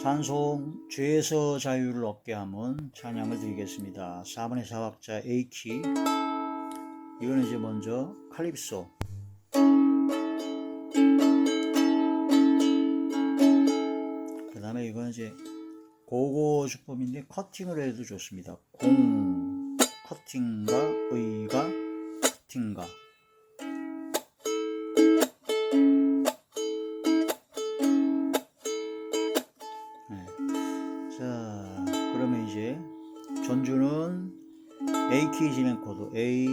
찬송 죄에서 자유를 얻게 함은 찬양을 드리겠습니다. 4번의 사박자 A키, 이거는 이제 먼저 칼립소, 그 다음에 이거는 이제 고고 주법인데 커팅을 해도 좋습니다. 공 커팅가, 의가 커팅가. 자, 그러면 이제 전주는 A 키 진행 코드 A,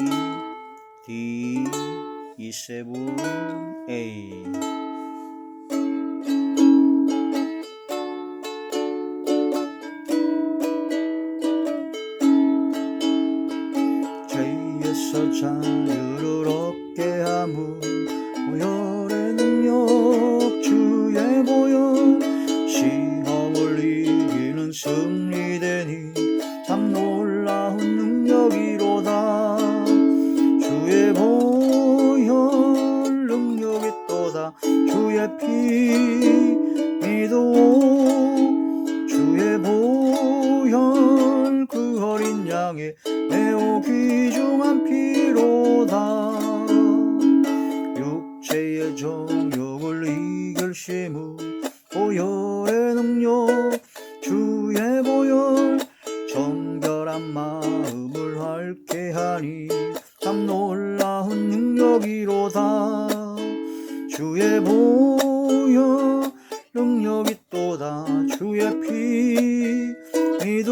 D, E7, A. 죄에서 자유를 얻게 함은 보혈의 능력 주의 보혈, 시험을 이기는 승리되니 참 놀라운 능력이로다. 주의 보혈 능력이 또다. 주의 피 믿어. 주의 보혈 그 어린 양의 매우 귀중한 피로다. 육체의 정욕을 이길 힘은 보혈의 능력 주의 보혈, 정결한 마음을 밝게 하니 참 놀라운 능력이로다. 주의 보혈 능력이 또다. 주의 피 믿어.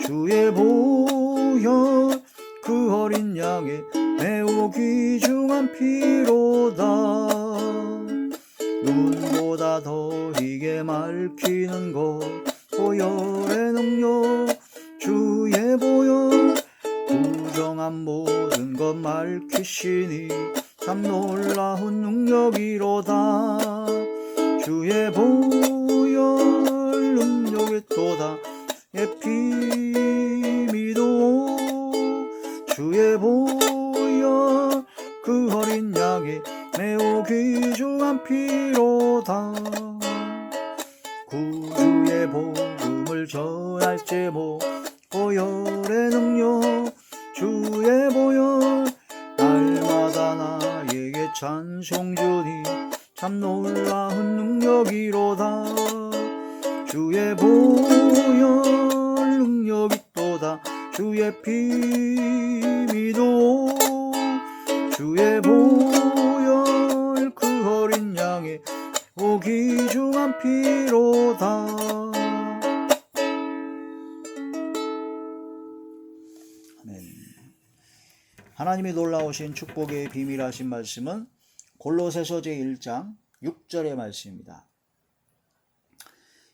주의 보혈 그 어린 양의 매우 귀중한 피로다. 눈보다 더 희게 밝히는 것 보혈의 능력 주의 보혈, 부정한 모든 것 밝히시니 참 놀라운 능력이로다. 주의 보혈 능력이 또다. 피 믿어. 주의 보혈 그 어린 양의 매우 귀중한 피로다. 구주의 복음을 전할 제목 보혈의 능력 주의 보혈, 날마다 나에게 찬송 주니 참 놀라운 능력이로다. 주의 보혈 능력이 또다. 주의 피 믿어. 주의 보혈 그 어린 양의 귀중한 피로다. 아멘. 하나님이 놀라우신 축복의 비밀하신 말씀은 골로새서 제1장 6절의 말씀입니다.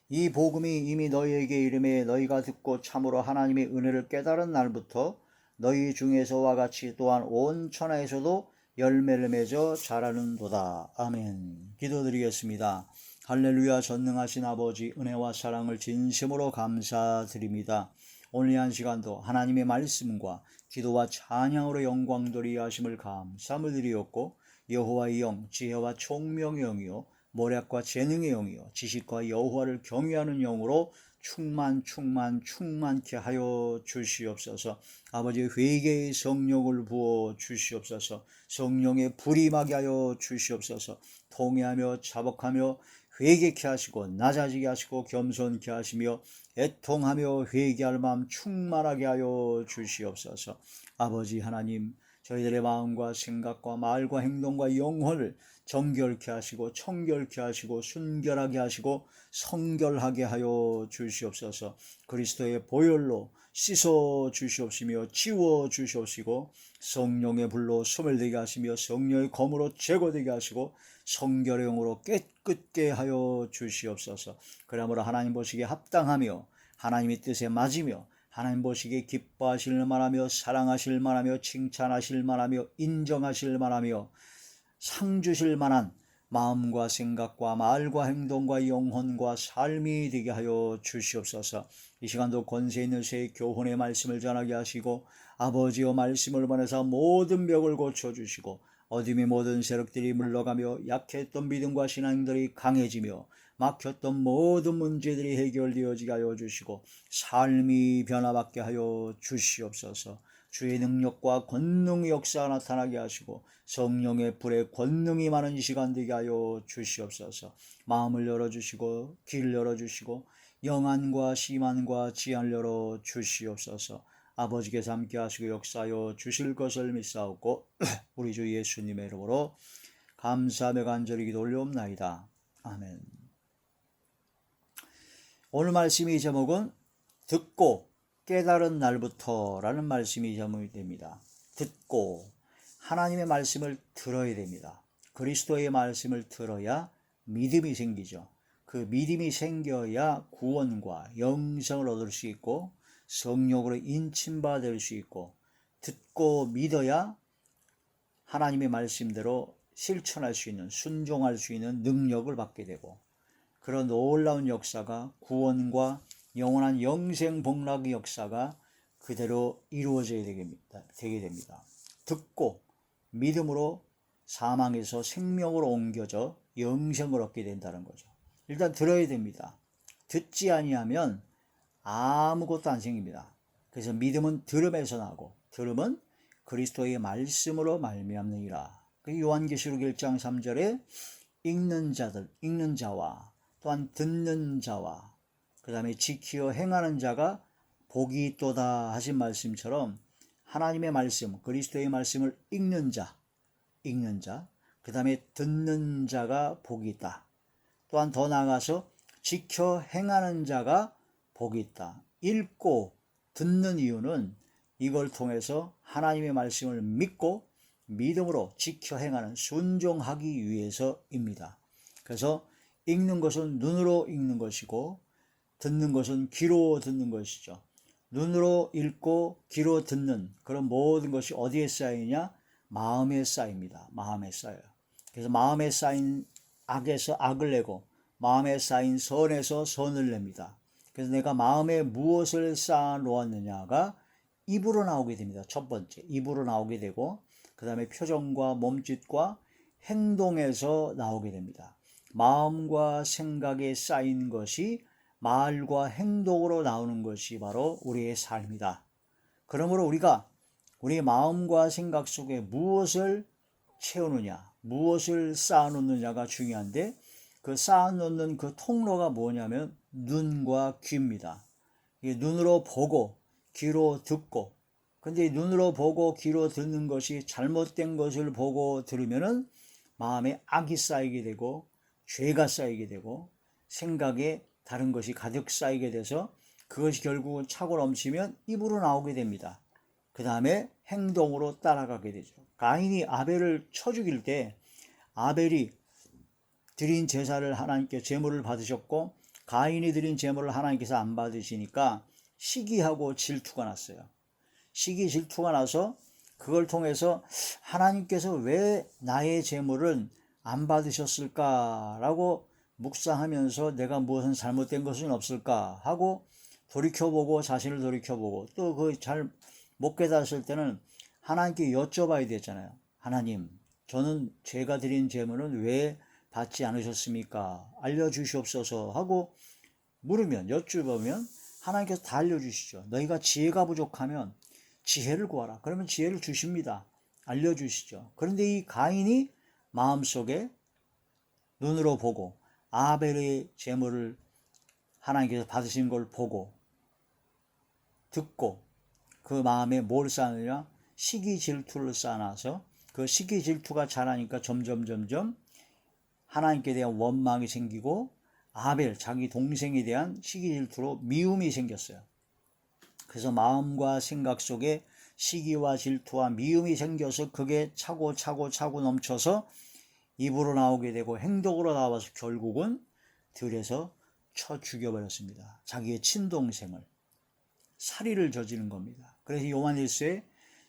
이 복음이 이미 너희에게 이름에 너희가 듣고 참으로 하나님의 은혜를 깨달은 날부터 너희 중에서와 같이 또한 온 천하에서도 열매를 맺어 자라는도다. 아멘. 기도드리겠습니다. 할렐루야. 전능하신 아버지, 은혜와 사랑을 진심으로 감사드립니다. 오늘 이 한 시간도 하나님의 말씀과 기도와 찬양으로 영광돌이 하심을 감사함을 드리었고, 여호와의 영, 지혜와 총명의 영이요 모략과 재능의 영이요 지식과 여호와를 경외하는 영으로 충만케 하여 주시옵소서. 아버지, 회개의 성령을 부어 주시옵소서. 성령의 불이 임하게 하여 주시옵소서. 통회하며 자복하며 회개케 하시고 낮아지게 하시고 겸손케 하시며 애통하며 회개할 마음 충만하게 하여 주시옵소서. 아버지 하나님, 저희들의 마음과 생각과 말과 행동과 영혼을 정결케 하시고 청결케 하시고 순결하게 하시고 성결하게 하여 주시옵소서. 그리스도의 보혈로 씻어 주시옵시며 지워 주시옵시고 성령의 불로 소멸되게 하시며 성령의 검으로 제거되게 하시고 성결의 영으로 깨끗게 하여 주시옵소서. 그러므로 하나님 보시기에 합당하며 하나님의 뜻에 맞으며 하나님 보시기에 기뻐하실 만하며 사랑하실 만하며 칭찬하실 만하며 인정하실 만하며 상 주실 만한 마음과 생각과 말과 행동과 영혼과 삶이 되게 하여 주시옵소서. 이 시간도 권세 있는 새 교훈의 말씀을 전하게 하시고 아버지의 말씀을 보내서 모든 벽을 고쳐주시고 어둠의 모든 세력들이 물러가며 약했던 믿음과 신앙들이 강해지며 막혔던 모든 문제들이 해결되어지게 하여 주시고 삶이 변화받게 하여 주시옵소서. 주의 능력과 권능의 역사가 나타나게 하시고 성령의 불의 권능이 많은 이 시간 되게 하여 주시옵소서. 마음을 열어주시고 귀를 열어주시고 영안과 심안과 지안을 열어주시옵소서. 아버지께서 함께 하시고 역사하여 주실 것을 믿사옵고 우리 주 예수님의 이름으로 감사하며 간절히 기도 올려옵나이다. 아멘. 오늘 말씀의 제목은 듣고 깨달은 날부터 라는 말씀이 제목이 됩니다. 듣고 하나님의 말씀을 들어야 됩니다. 그리스도의 말씀을 들어야 믿음이 생기죠. 그 믿음이 생겨야 구원과 영생을 얻을 수 있고 성령으로 인침받을 수 있고 듣고 믿어야 하나님의 말씀대로 실천할 수 있는 순종할 수 있는 능력을 받게 되고 그런 놀라운 역사가 구원과 영원한 영생 복락의 역사가 그대로 이루어져야 되게 됩니다. 듣고 믿음으로 사망에서 생명으로 옮겨져 영생을 얻게 된다는 거죠. 일단 들어야 됩니다. 듣지 아니하면 아무것도 안 생깁니다. 그래서 믿음은 들음에서 나고 들음은 그리스도의 말씀으로 말미암느니라. 요한계시록 1장 3절에 읽는 자와 또한 듣는 자와 그 다음에 지키어 행하는 자가 복이 있도다 하신 말씀처럼 하나님의 말씀, 그리스도의 말씀을 읽는 자, 그 다음에 듣는 자가 복이 있다. 또한 더 나아가서 지켜 행하는 자가 복이 있다. 읽고 듣는 이유는 이걸 통해서 하나님의 말씀을 믿고 믿음으로 지켜 행하는 순종하기 위해서입니다. 그래서 읽는 것은 눈으로 읽는 것이고 듣는 것은 귀로 듣는 것이죠. 눈으로 읽고 귀로 듣는 그런 모든 것이 어디에 쌓이냐? 마음에 쌓입니다. 마음에 쌓여요. 그래서 마음에 쌓인 악에서 악을 내고 마음에 쌓인 선에서 선을 냅니다. 그래서 내가 마음에 무엇을 쌓아 놓았느냐가 입으로 나오게 됩니다. 첫 번째 입으로 나오게 되고 그 다음에 표정과 몸짓과 행동에서 나오게 됩니다. 마음과 생각에 쌓인 것이 말과 행동으로 나오는 것이 바로 우리의 삶이다. 그러므로 우리가 우리의 마음과 생각 속에 무엇을 채우느냐, 무엇을 쌓아놓느냐가 중요한데 그 쌓아놓는 그 통로가 뭐냐면 눈과 귀입니다. 눈으로 보고 귀로 듣고 근데 눈으로 보고 귀로 듣는 것이 잘못된 것을 보고 들으면은 마음에 악이 쌓이게 되고 죄가 쌓이게 되고 생각에 다른 것이 가득 쌓이게 돼서 그것이 결국은 차고 넘치면 입으로 나오게 됩니다. 그 다음에 행동으로 따라가게 되죠. 가인이 아벨을 쳐 죽일 때 아벨이 드린 제사를 하나님께 제물을 받으셨고 가인이 드린 제물을 하나님께서 안 받으시니까 시기하고 질투가 났어요. 시기 질투가 나서 그걸 통해서 하나님께서 왜 나의 제물을 안 받으셨을까라고 묵상하면서 내가 무엇은 잘못된 것은 없을까 하고 돌이켜보고 자신을 돌이켜보고 또 그 잘 못 깨달았을 때는 하나님께 여쭤봐야 되잖아요. 하나님, 저는 제가 드린 제물은 왜 받지 않으셨습니까? 알려주시옵소서 하고 물으면 여쭤보면 하나님께서 다 알려주시죠. 너희가 지혜가 부족하면 지혜를 구하라. 그러면 지혜를 주십니다. 알려주시죠. 그런데 이 가인이 마음속에 눈으로 보고 아벨의 제물을 하나님께서 받으신 걸 보고 듣고 그 마음에 뭘 쌓느냐? 시기 질투를 쌓아놔서 그 시기 질투가 자라니까 점점 하나님께 대한 원망이 생기고 아벨 자기 동생에 대한 시기 질투로 미움이 생겼어요. 그래서 마음과 생각 속에 시기와 질투와 미움이 생겨서 그게 차고 넘쳐서 입으로 나오게 되고 행동으로 나와서 결국은 들에서 쳐 죽여버렸습니다. 자기의 친동생을 살인을 저지른 겁니다. 그래서 요한일서에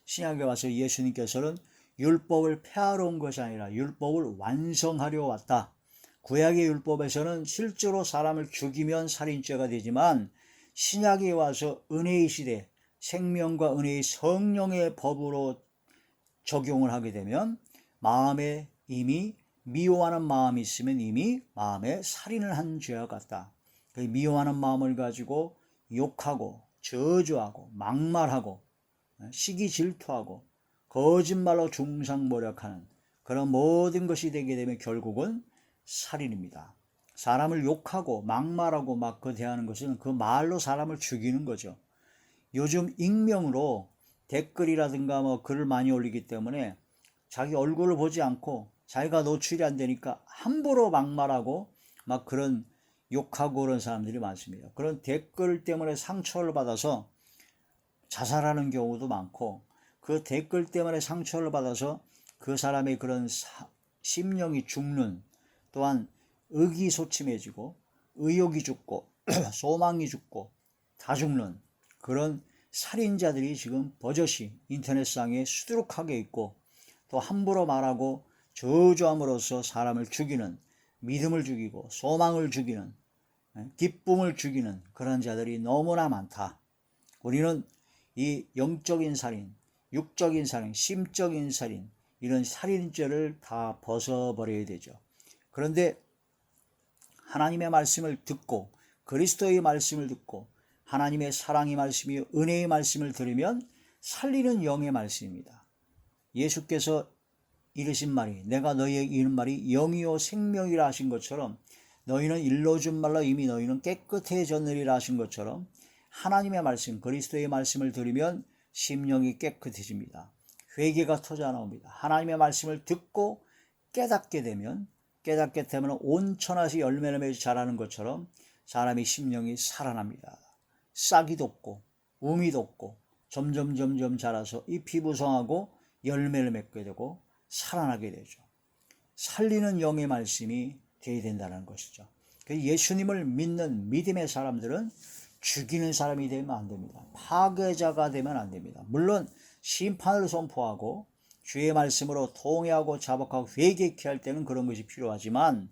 신약에 와서 예수님께서는 율법을 폐하러 온 것이 아니라 율법을 완성하려 왔다. 구약의 율법에서는 실제로 사람을 죽이면 살인죄가 되지만 신약에 와서 은혜의 시대, 생명과 은혜의 성령의 법으로 적용을 하게 되면 마음에 이미 미워하는 마음이 있으면 이미 마음에 살인을 한 죄와 같다. 그 미워하는 마음을 가지고 욕하고 저주하고 막말하고 시기 질투하고 거짓말로 중상모략하는 그런 모든 것이 되게 되면 결국은 살인입니다. 사람을 욕하고 막말하고 막 그 대하는 것은 그 말로 사람을 죽이는 거죠. 요즘 익명으로 댓글이라든가 뭐 글을 많이 올리기 때문에 자기 얼굴을 보지 않고 자기가 노출이 안 되니까 함부로 막말하고 막 그런 욕하고 그런 사람들이 많습니다. 그런 댓글 때문에 상처를 받아서 자살하는 경우도 많고, 그 댓글 때문에 상처를 받아서 그 사람의 그런 심령이 죽는, 또한 의기소침해지고 의욕이 죽고 소망이 죽고 다 죽는 그런 살인자들이 지금 버젓이 인터넷상에 수두룩하게 있고, 또 함부로 말하고 저주함으로써 사람을 죽이는, 믿음을 죽이고 소망을 죽이는, 기쁨을 죽이는 그런 자들이 너무나 많다. 우리는 이 영적인 살인, 육적인 살인, 심적인 살인, 이런 살인죄를 다 벗어버려야 되죠. 그런데 하나님의 말씀을 듣고 그리스도의 말씀을 듣고 하나님의 사랑의 말씀이 은혜의 말씀을 들으면 살리는 영의 말씀입니다. 예수께서 이르신 말이, 내가 너희에게 이른 말이 영이요 생명이라 하신 것처럼, 너희는 일러준 말로 이미 너희는 깨끗해졌느니라 하신 것처럼, 하나님의 말씀, 그리스도의 말씀을 들으면 심령이 깨끗해집니다. 회개가 터져 나옵니다. 하나님의 말씀을 듣고 깨닫게 되면 온천하시 열매를 맺어 자라는 것처럼 사람의 심령이 살아납니다. 싹이 돋고 우미 돋고 점점 자라서 잎이 부성하고 열매를 맺게 되고 살아나게 되죠. 살리는 영의 말씀이 되어야 된다는 것이죠. 예수님을 믿는 믿음의 사람들은 죽이는 사람이 되면 안 됩니다. 파괴자가 되면 안 됩니다. 물론 심판을 선포하고 주의 말씀으로 통회하고 자복하고 회개케 할 때는 그런 것이 필요하지만,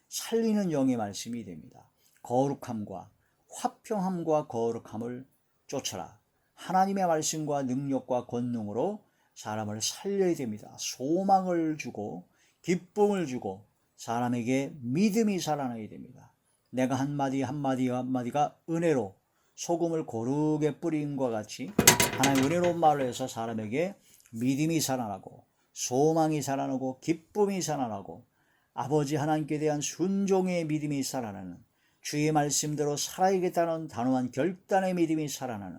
살리는 영의 말씀이 됩니다. 거룩함과 화평함과 거룩함을 쫓아라. 하나님의 말씀과 능력과 권능으로 사람을 살려야 됩니다. 소망을 주고 기쁨을 주고 사람에게 믿음이 살아나야 됩니다. 내가 한마디가 은혜로 소금을 고르게 뿌린과 같이 하나님의 은혜로운 말을 해서 사람에게 믿음이 살아나고 소망이 살아나고 기쁨이 살아나고 아버지 하나님께 대한 순종의 믿음이 살아나는, 주의 말씀대로 살아야겠다는 단호한 결단의 믿음이 살아나는,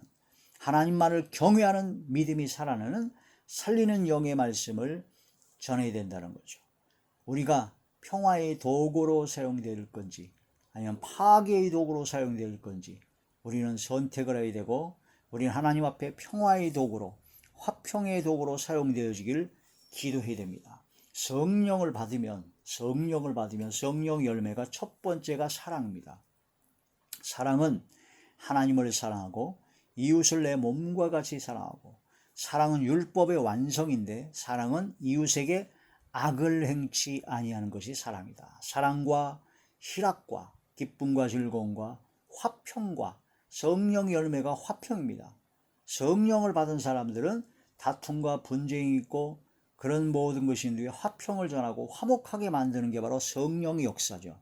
하나님만을 경외하는 믿음이 살아나는 살리는 영의 말씀을 전해야 된다는 거죠. 우리가 평화의 도구로 사용될 건지 아니면 파괴의 도구로 사용될 건지 우리는 선택을 해야 되고, 우리는 하나님 앞에 평화의 도구로, 화평의 도구로 사용되어지길 기도해야 됩니다. 성령을 받으면 성령 열매가 첫 번째가 사랑입니다. 사랑은 하나님을 사랑하고 이웃을 내 몸과 같이 사랑하고, 사랑은 율법의 완성인데 사랑은 이웃에게 악을 행치 아니하는 것이 사랑이다. 사랑과 희락과 기쁨과 즐거움과 화평과 성령 열매가 화평입니다. 성령을 받은 사람들은 다툼과 분쟁이 있고 그런 모든 것이 있는데 화평을 전하고 화목하게 만드는 게 바로 성령의 역사죠.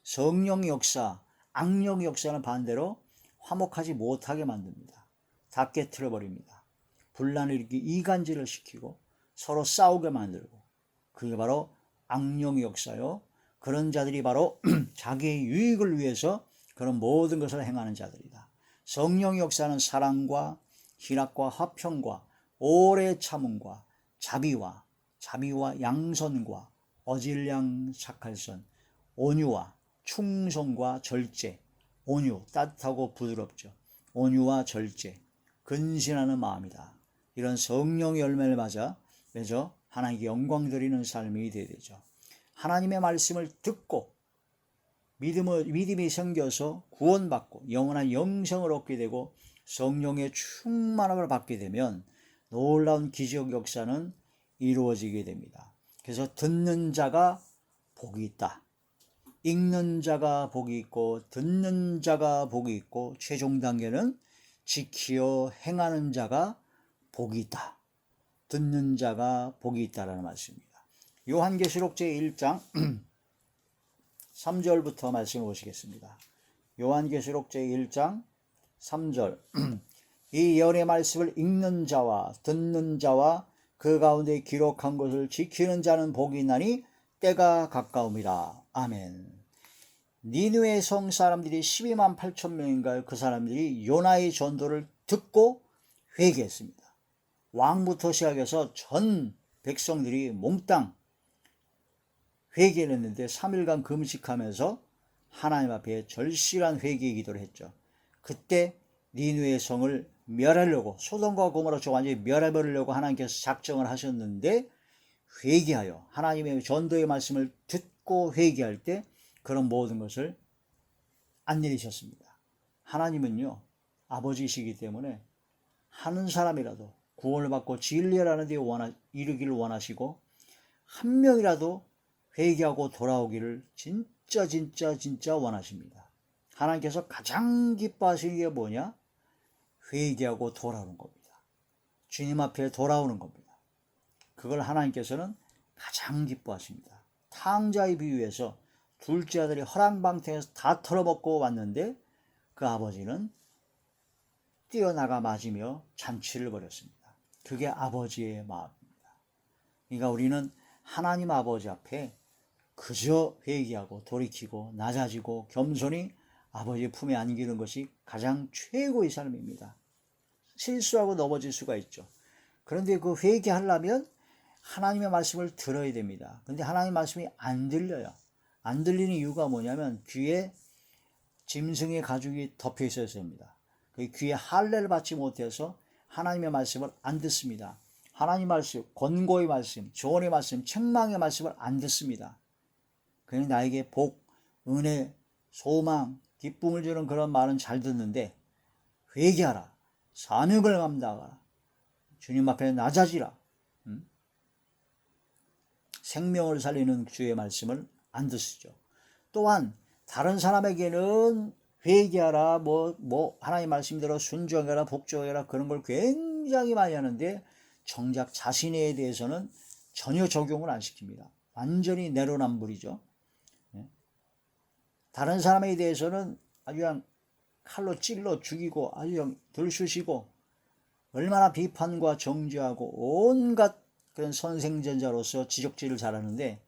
성령의 역사, 악령의 역사는 반대로 화목하지 못하게 만듭니다. 다 깨트려버립니다. 분란을 일으키고 이간질을 시키고 서로 싸우게 만들고, 그게 바로 악령의 역사요. 그런 자들이 바로 자기의 유익을 위해서 그런 모든 것을 행하는 자들이다. 성령의 역사는 사랑과 희락과 화평과 오래 참음과 자비와 양선과 어질량 착할선, 온유와 충성과 절제, 온유 따뜻하고 부드럽죠. 온유와 절제, 근신하는 마음이다. 이런 성령의 열매를 맺어 하나님께 영광 드리는 삶이 되어야 되죠. 하나님의 말씀을 듣고 믿음이 생겨서 구원받고 영원한 영생을 얻게 되고 성령의 충만함을 받게 되면 놀라운 기적 역사는 이루어지게 됩니다. 그래서 듣는 자가 복이 있다. 읽는 자가 복이 있고 듣는 자가 복이 있고 최종 단계는 지키어 행하는 자가 복이 있다. 듣는 자가 복이 있다라는 말씀입니다. 요한계시록 제1장 3절부터 말씀을 보시겠습니다. 요한계시록 제1장 3절 이 예언의 말씀을 읽는 자와 듣는 자와 그 가운데 기록한 것을 지키는 자는 복이 있나니 때가 가까움이라. 아멘. 니느웨 성 사람들이 12만 8천 명인가요? 그 사람들이 요나의 전도를 듣고 회개했습니다. 왕부터 시작해서 전 백성들이 몽땅 회개를 했는데 3일간 금식하면서 하나님 앞에 절실한 회개의 기도를 했죠. 그때 니느웨 성을 멸하려고, 소돔과 고모라처럼 완전히 멸해버리려고 하나님께서 작정을 하셨는데 회개하여 하나님의 전도의 말씀을 듣고 회개할 때 그런 모든 것을 안 내리셨습니다. 하나님은요, 아버지이시기 때문에 하는 사람이라도 구원을 받고 진리라는 데 이르기를 원하시고 한 명이라도 회개하고 돌아오기를 진짜 원하십니다. 하나님께서 가장 기뻐하시는 게 뭐냐? 회개하고 돌아오는 겁니다. 주님 앞에 돌아오는 겁니다. 그걸 하나님께서는 가장 기뻐하십니다. 탕자의 비유에서 둘째 아들이 허랑방탕에서 다 털어먹고 왔는데 그 아버지는 뛰어나가 맞으며 잔치를 벌였습니다. 그게 아버지의 마음입니다. 그러니까 우리는 하나님 아버지 앞에 그저 회개하고 돌이키고 낮아지고 겸손히 아버지의 품에 안기는 것이 가장 최고의 삶입니다. 실수하고 넘어질 수가 있죠. 그런데 그 회개하려면 하나님의 말씀을 들어야 됩니다. 그런데 하나님의 말씀이 안 들려요. 안 들리는 이유가 뭐냐면 귀에 짐승의 가죽이 덮여 있어야 됩니다. 그 귀에 할례를 받지 못해서 하나님의 말씀을 안 듣습니다. 하나님 말씀, 권고의 말씀, 조언의 말씀, 책망의 말씀을 안 듣습니다. 그냥 나에게 복, 은혜, 소망, 기쁨을 주는 그런 말은 잘 듣는데 회개하라, 사명을 감당하라, 주님 앞에 낮아지라, 생명을 살리는 주의 말씀을 안 듣으죠. 또한 다른 사람에게는 회개하라, 하나님 말씀대로 순종해라, 복종해라 그런 걸 굉장히 많이 하는데 정작 자신에 대해서는 전혀 적용을 안 시킵니다. 완전히 내로남불이죠. 다른 사람에 대해서는 아주 그냥 칼로 찔러 죽이고 아주 그냥 들쑤시고 얼마나 비판과 정죄하고 온갖 그런 선생전자로서 지적질을 잘하는데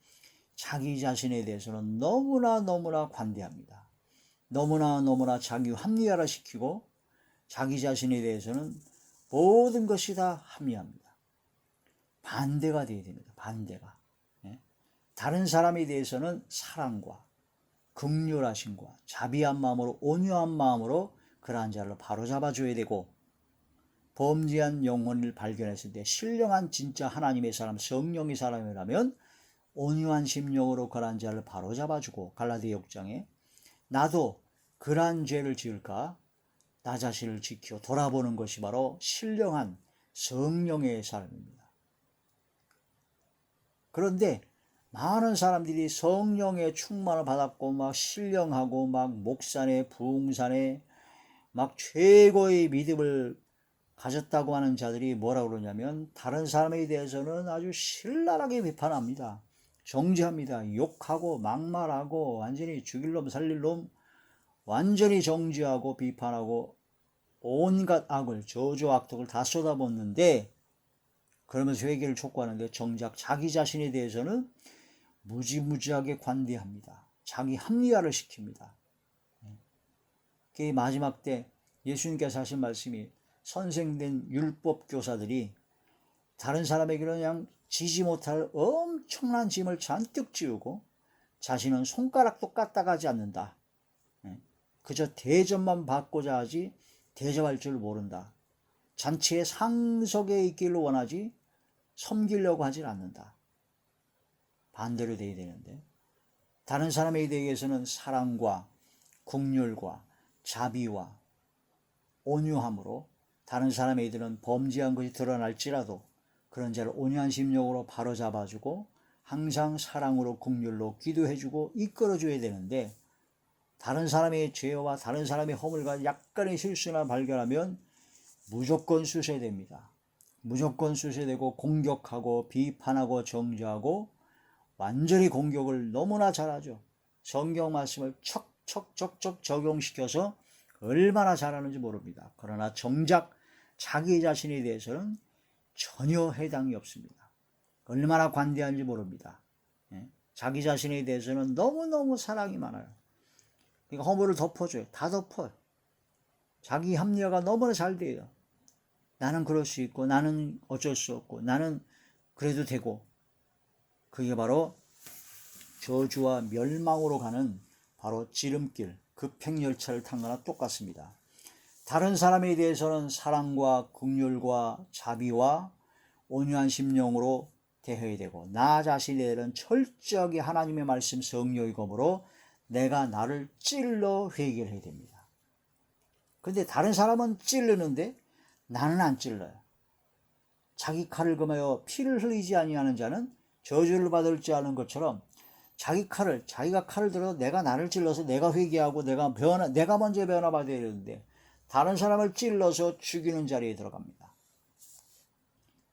자기 자신에 대해서는 너무나 관대합니다. 너무나 자기 합리화를 시키고 자기 자신에 대해서는 모든 것이 다 합리화합니다. 반대가 되어야 됩니다. 반대가. 다른 사람에 대해서는 사랑과 긍휼하심과 자비한 마음으로 온유한 마음으로 그러한 자를 바로잡아줘야 되고 범죄한 영혼을 발견했을 때 신령한 진짜 하나님의 사람 성령의 사람이라면 온유한 심령으로 그러한 자를 바로잡아주고 갈라디아 6장에 나도 그러한 죄를 지을까 나 자신을 지켜 돌아보는 것이 바로 신령한 성령의 삶입니다. 그런데 많은 사람들이 성령의 충만을 받았고 막 신령하고 막 목사네 부흥사네 막 최고의 믿음을 가졌다고 하는 자들이 뭐라고 그러냐면 다른 사람에 대해서는 아주 신랄하게 비판합니다. 정죄합니다. 욕하고 막말하고 완전히 죽일 놈 살릴 놈 완전히 정죄하고 비판하고 온갖 악을 저주 악독을 다 쏟아붓는데 그러면서 회개를 촉구하는데 정작 자기 자신에 대해서는 무지무지하게 관대합니다. 자기 합리화를 시킵니다. 그 마지막 때 예수님께서 하신 말씀이 선생된 율법 교사들이 다른 사람에게는 그냥 지지 못할 엄청난 짐을 잔뜩 지우고 자신은 손가락도 까딱하지 않는다. 그저 대접만 받고자 하지 대접할 줄 모른다. 잔치의 상석에 있기를 원하지 섬기려고 하질 않는다. 반대로 돼야 되는데 다른 사람에 대해서는 사랑과 긍휼과 자비와 온유함으로 다른 사람에 대한 범죄한 것이 드러날지라도 그런 자를 온유한 심령으로 바로잡아주고 항상 사랑으로 긍휼로 기도해주고 이끌어줘야 되는데 다른 사람의 죄와 다른 사람의 허물과 약간의 실수나 발견하면 무조건 수세됩니다. 무조건 수세되고 공격하고 비판하고 정죄하고 완전히 공격을 너무나 잘하죠. 성경 말씀을 척척척척 적용시켜서 얼마나 잘하는지 모릅니다. 그러나 정작 자기 자신에 대해서는 전혀 해당이 없습니다. 얼마나 관대한지 모릅니다. 자기 자신에 대해서는 너무너무 사랑이 많아요. 그러니까 허물을 덮어줘요. 다 덮어요. 자기 합리화가 너무나 잘 돼요. 나는 그럴 수 있고, 나는 어쩔 수 없고, 나는 그래도 되고. 그게 바로 저주와 멸망으로 가는 바로 지름길, 급행열차를 탄 거나 똑같습니다. 다른 사람에 대해서는 사랑과 긍휼과 자비와 온유한 심령으로 대해야 되고, 나 자신에 대해서는 철저하게 하나님의 말씀 성령의 검으로 내가 나를 찔러 회개를 해야 됩니다. 그런데 다른 사람은 찔르는데 나는 안 찔러요. 자기 칼을 금하여 피를 흘리지 아니하는 자는 저주를 받을 줄 아는 것처럼 자기가 칼을 들어서 내가 나를 찔러서 내가 회개하고 내가 먼저 변화받아야 되는데 다른 사람을 찔러서 죽이는 자리에 들어갑니다.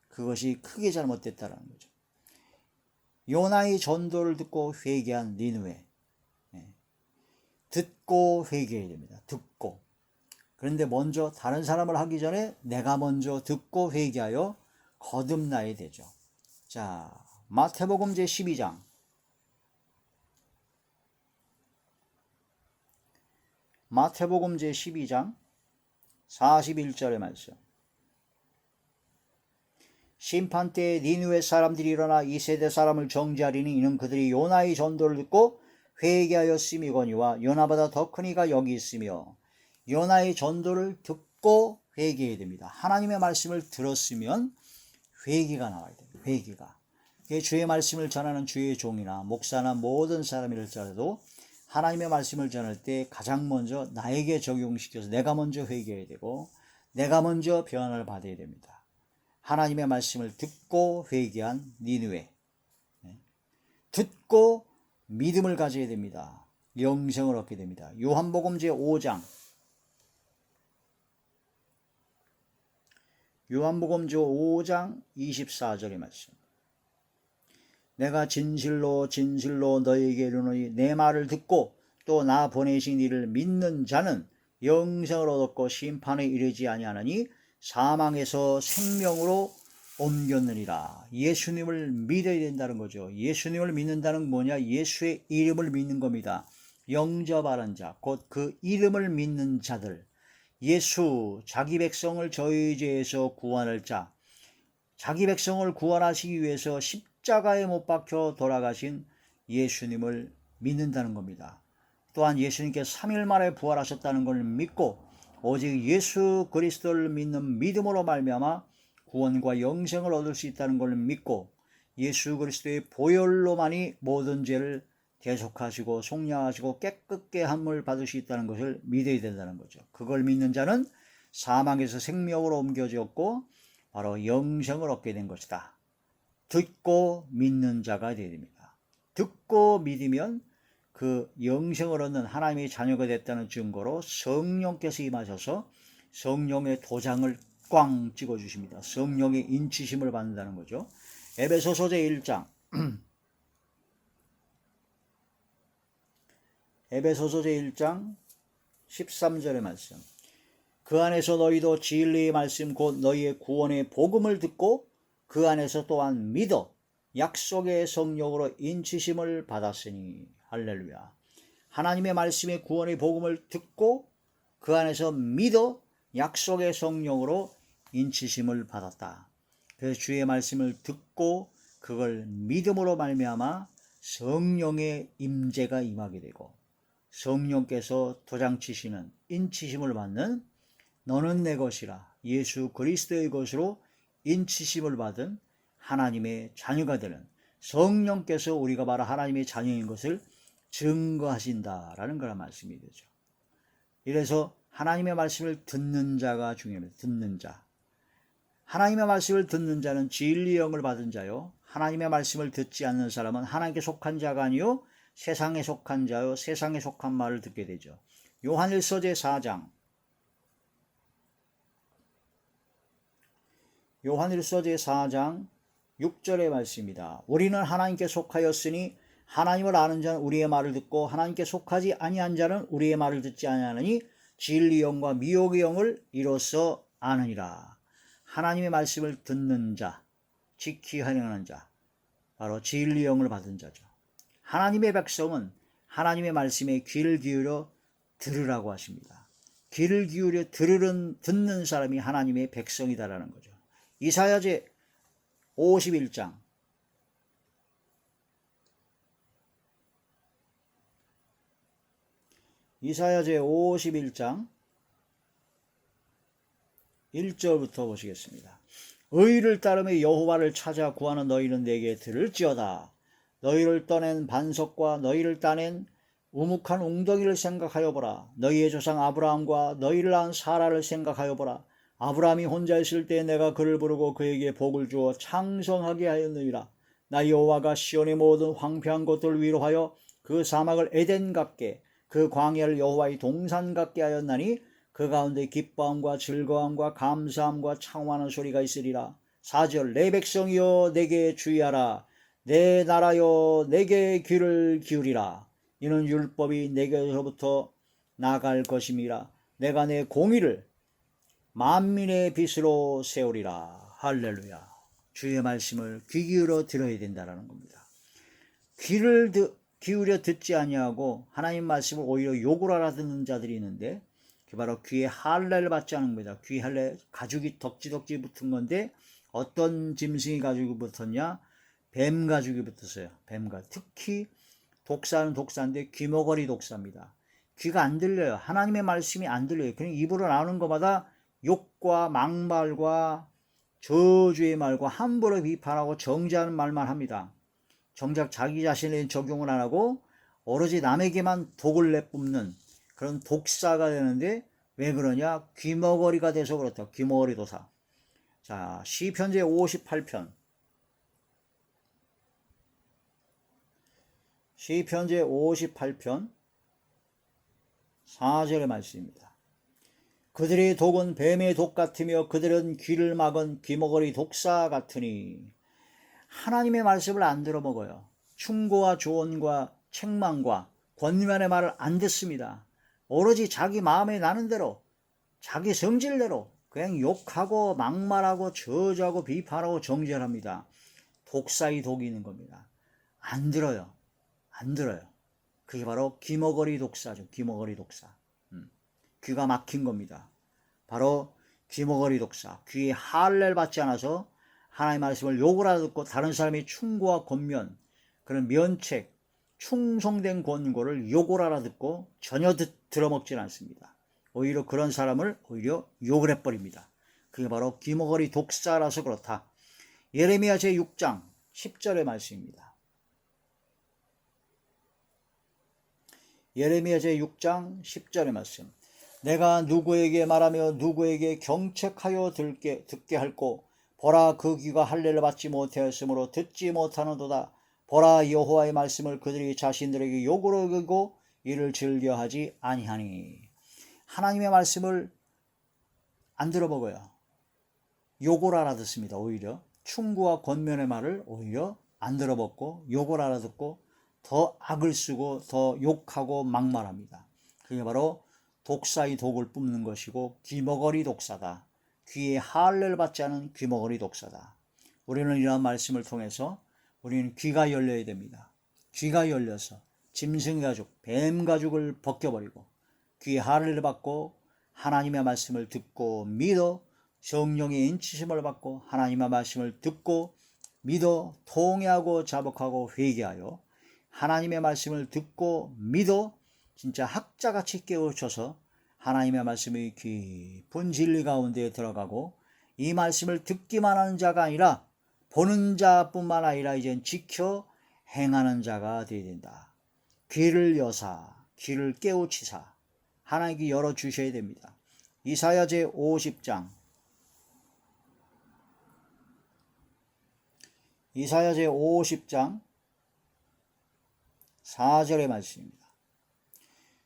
그것이 크게 잘못됐다는 거죠. 요나의 전도를 듣고 회개한 니느웨. 듣고 회개해야 됩니다. 듣고. 그런데 먼저 다른 사람을 하기 전에 내가 먼저 듣고 회개하여 거듭나야 되죠. 자, 마태복음 제12장. 마태복음 제12장 41절의 말씀. 심판때에 니느웨 사람들이 일어나 이 세대 사람을 정죄하리니 이는 그들이 요나의 전도를 듣고 회개하였음이거니와 요나보다 더 큰 이가 여기 있으며. 요나의 전도를 듣고 회개해야 됩니다. 하나님의 말씀을 들었으면 회개가 나와야 됩니다. 회개가. 주의 말씀을 전하는 주의 종이나 목사나 모든 사람일지라도 하나님의 말씀을 전할 때 가장 먼저 나에게 적용시켜서 내가 먼저 회개해야 되고 내가 먼저 변화를 받아야 됩니다. 하나님의 말씀을 듣고 회개한 니느웨. 듣고 믿음을 가져야 됩니다. 영생을 얻게 됩니다. 요한복음 제5장. 요한복음 제5장 24절의 말씀. 내가 진실로 진실로 너희에게 이르노니 내 말을 듣고 또 나 보내신 이를 믿는 자는 영생을 얻었고 심판에 이르지 아니하나니 사망에서 생명으로 옮겼느니라. 예수님을 믿어야 된다는 거죠. 예수님을 믿는다는 뭐냐? 예수의 이름을 믿는 겁니다. 영접하는 자, 곧 그 이름을 믿는 자들. 예수, 자기 백성을 저희 죄에서 구원할 자, 자기 백성을 구원하시기 위해서 십자가에 못 박혀 돌아가신 예수님을 믿는다는 겁니다. 또한 예수님께서 3일 만에 부활하셨다는 걸 믿고 오직 예수 그리스도를 믿는 믿음으로 말미암아 구원과 영생을 얻을 수 있다는 걸 믿고 예수 그리스도의 보혈로만이 모든 죄를 대속하시고 속량하시고 깨끗게 함을 받을 수 있다는 것을 믿어야 된다는 거죠. 그걸 믿는 자는 사망에서 생명으로 옮겨졌고 바로 영생을 얻게 된 것이다. 듣고 믿는 자가 되어야 됩니다. 듣고 믿으면 그 영생을 얻는 하나님의 자녀가 됐다는 증거로 성령께서 임하셔서 성령의 도장을 꽝 찍어주십니다. 성령의 인치심을 받는다는 거죠. 에베소서 제1장 에베소서 제1장 13절의 말씀. 그 안에서 너희도 진리의 말씀 곧 너희의 구원의 복음을 듣고 그 안에서 또한 믿어 약속의 성령으로 인치심을 받았으니. 할렐루야. 하나님의 말씀의 구원의 복음을 듣고 그 안에서 믿어 약속의 성령으로 인치심을 받았다. 그래서 주의 말씀을 듣고 그걸 믿음으로 말미암아 성령의 임재가 임하게 되고 성령께서 도장치시는 인치심을 받는 너는 내 것이라 예수 그리스도의 것으로 인치심을 받은 하나님의 자녀가 되는 성령께서 우리가 바로 하나님의 자녀인 것을 증거하신다라는 그런 말씀이 되죠. 이래서 하나님의 말씀을 듣는 자가 중요합니다. 듣는 자. 하나님의 말씀을 듣는 자는 진리의 영을 받은 자요. 하나님의 말씀을 듣지 않는 사람은 하나님께 속한 자가 아니요 세상에 속한 자요 세상에 속한 말을 듣게 되죠. 요한일서 제4장 요한일서 제4장 6절의 말씀입니다. 우리는 하나님께 속하였으니 하나님을 아는 자는 우리의 말을 듣고 하나님께 속하지 아니한 자는 우리의 말을 듣지 아니하느니 진리의 영과 미혹의 영을 이로써 아느니라. 하나님의 말씀을 듣는 자, 지키 행하는 자, 바로 진리의 영을 받은 자죠. 하나님의 백성은 하나님의 말씀에 귀를 기울여 들으라고 하십니다. 귀를 기울여 듣는 사람이 하나님의 백성이다라는 거죠. 이사야제 51장 이사야제 51장 1절부터 보시겠습니다. 의를 따르며 여호와를 찾아 구하는 너희는 내게 들을지어다. 너희를 떠낸 반석과 너희를 따낸 우묵한 웅덩이를 생각하여 보라. 너희의 조상 아브라함과 너희를 낳은 사라를 생각하여 보라. 아브라함이 혼자 있을 때 내가 그를 부르고 그에게 복을 주어 창성하게 하였느니라. 나 여호와가 시온의 모든 황폐한 곳을 위로하여 그 사막을 에덴 같게 그 광야를 여호와의 동산 같게 하였나니 그 가운데 기뻐함과 즐거움과 감사함과 창원하는 소리가 있으리라. 4절 내 백성이여 내게 주의하라. 내 나라여 내게 귀를 기울이라. 이는 율법이 내게로부터 나갈 것임이라. 내가 내 공의를 만민의 빛으로 세우리라. 할렐루야. 주의 말씀을 귀 기울여 들어야 된다는 겁니다. 귀를 기울여 듣지 아니하고 하나님 말씀을 오히려 욕을 알아듣는 자들이 있는데 그게 바로 귀에 할례를 받지 않은 겁니다. 귀 할례 가죽이 덕지덕지 붙은 건데 어떤 짐승이 가죽이 붙었냐? 뱀 가죽이 붙었어요. 특히 독사는 독사인데 귀머거리 독사입니다. 귀가 안 들려요. 하나님의 말씀이 안 들려요. 그냥 입으로 나오는 것마다 욕과 막말과 저주의 말과 함부로 비판하고 정죄하는 말만 합니다. 정작 자기 자신에 적용을 안 하고 오로지 남에게만 독을 내뿜는 그런 독사가 되는데 왜 그러냐? 귀머거리가 돼서 그렇다. 귀머거리 도사. 자, 시편제 58편. 시편제 58편 4절의 말씀입니다. 그들의 독은 뱀의 독 같으며 그들은 귀를 막은 귀머거리 독사 같으니. 하나님의 말씀을 안 들어먹어요. 충고와 조언과 책망과 권면의 말을 안 듣습니다. 오로지 자기 마음에 나는 대로 자기 성질대로 그냥 욕하고 막말하고 저주하고 비판하고 정죄합니다. 독사의 독이 있는 겁니다. 안 들어요. 그게 바로 귀머거리 독사죠. 귀머거리 독사. 귀가 막힌 겁니다. 바로 귀머거리 독사. 귀에 할례를 받지 않아서 하나님의 말씀을 욕을 알아듣고 다른 사람이 충고와 권면, 그런 면책, 충성된 권고를 욕을 알아듣고 전혀 들어먹질 않습니다. 오히려 그런 사람을 오히려 욕을 해버립니다. 그게 바로 귀머거리 독사라서 그렇다. 예레미야 제6장 10절의 말씀입니다. 예레미야 제6장 10절의 말씀. 내가 누구에게 말하며 누구에게 경책하여 듣게 할꼬. 보라 그 귀가 할례를 받지 못하였으므로 듣지 못하는도다. 보라 여호와의 말씀을 그들이 자신들에게 욕으로 여기고 이를 즐겨하지 아니하니. 하나님의 말씀을 안 들어먹어요. 욕을 알아듣습니다. 오히려 충고와 권면의 말을 오히려 안 들어먹고 욕을 알아듣고 더 악을 쓰고 더 욕하고 막말합니다. 그게 바로 독사의 독을 뿜는 것이고 귀머거리 독사다. 귀에 할례를 받지 않은 귀머거리 독사다. 우리는 이러한 말씀을 통해서 우리는 귀가 열려야 됩니다. 귀가 열려서 짐승 가죽, 뱀 가죽을 벗겨버리고 귀에 할례를 받고 하나님의 말씀을 듣고 믿어 성령의 인치심을 받고 하나님의 말씀을 듣고 믿어 통회하고 자복하고 회개하여 하나님의 말씀을 듣고 믿어 진짜 학자같이 깨우쳐서 하나님의 말씀의 깊은 진리 가운데 들어가고 이 말씀을 듣기만 하는 자가 아니라 보는 자뿐만 아니라 이젠 지켜 행하는 자가 되어야 된다. 귀를 여사, 귀를 깨우치사 하나님께 열어주셔야 됩니다. 이사야 제50장 이사야 제50장 4절의 말씀입니다.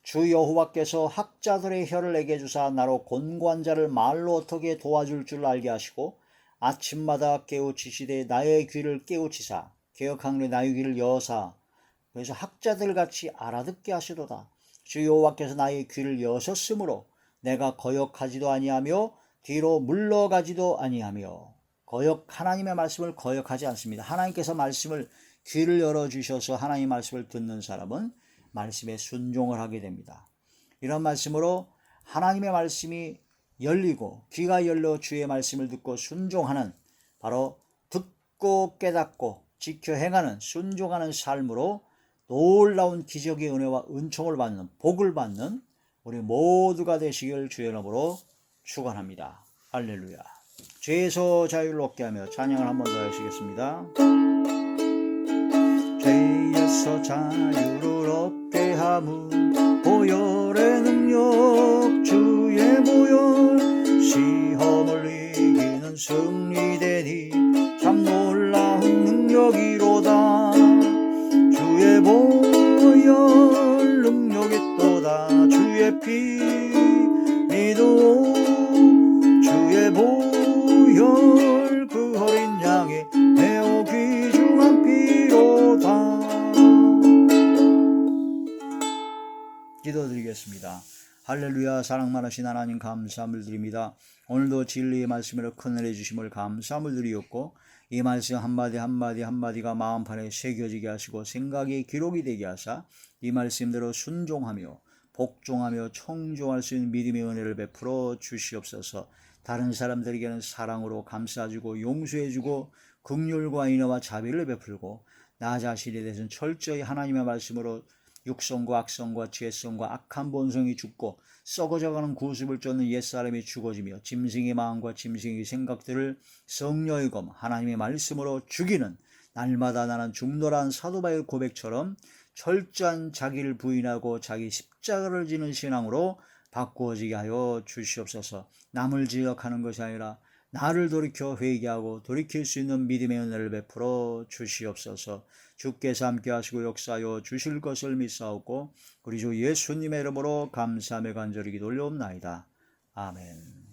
주 여호와께서 학자들의 혀를 내게 주사 나로 곤고한 자를 말로 어떻게 도와줄 줄 알게 하시고 아침마다 깨우치시되 나의 귀를 깨우치사 개혁하는 나의 귀를 여사. 그래서 학자들 같이 알아듣게 하시도다. 주 여호와께서 나의 귀를 여셨으므로 내가 거역하지도 아니하며 뒤로 물러가지도 아니하며. 하나님의 말씀을 거역하지 않습니다. 하나님께서 말씀을 귀를 열어주셔서 하나님의 말씀을 듣는 사람은 말씀에 순종을 하게 됩니다. 이런 말씀으로 하나님의 말씀이 열리고 귀가 열려 주의 말씀을 듣고 순종하는, 바로 듣고 깨닫고 지켜 행하는 순종하는 삶으로 놀라운 기적의 은혜와 은총을 받는, 복을 받는 우리 모두가 되시길 주의 이름으로 축원합니다. 할렐루야. 죄에서 자유를 얻게 하며 찬양을 한 번 더 하시겠습니다. 죄에서 자유를 얻게 함은 보혈의 능력 주의 보혈, 시험을 이기는 승리되니 참 놀라운 능력이로다. 주의 보혈 능력이 또다. 주의 피 믿어 주의 보혈 그 어린 양의 매우 귀중한 피로다. 기도드리겠습니다. 할렐루야. 사랑 많으신 하나님 감사함을 드립니다. 오늘도 진리의 말씀으로 큰 은혜 주심을 감사함을 드리었고, 이 말씀 한마디 한마디 한마디가 마음판에 새겨지게 하시고 생각의 기록이 되게 하사 이 말씀대로 순종하며 복종하며 청종할 수 있는 믿음의 은혜를 베풀어 주시옵소서. 다른 사람들에게는 사랑으로 감싸주고 용서해주고 긍휼과 인애와 자비를 베풀고, 나 자신에 대해서는 철저히 하나님의 말씀으로 육성과 악성과 죄성과 악한 본성이 죽고 썩어져가는 구습을 쫓는 옛사람이 죽어지며 짐승의 마음과 짐승의 생각들을 성령의 검 하나님의 말씀으로 죽이는, 날마다 나는 죽노란 사도 바울 고백처럼 철저한 자기를 부인하고 자기 십자가를 지는 신앙으로 바꾸어지게 하여 주시옵소서. 남을 지적하는 것이 아니라 나를 돌이켜 회개하고 돌이킬 수 있는 믿음의 은혜를 베풀어 주시옵소서. 주께서 함께 하시고 역사하여 주실 것을 믿사옵고 우리 주 예수님의 이름으로 감사하며 간절히 기도 올려옵나이다. 아멘.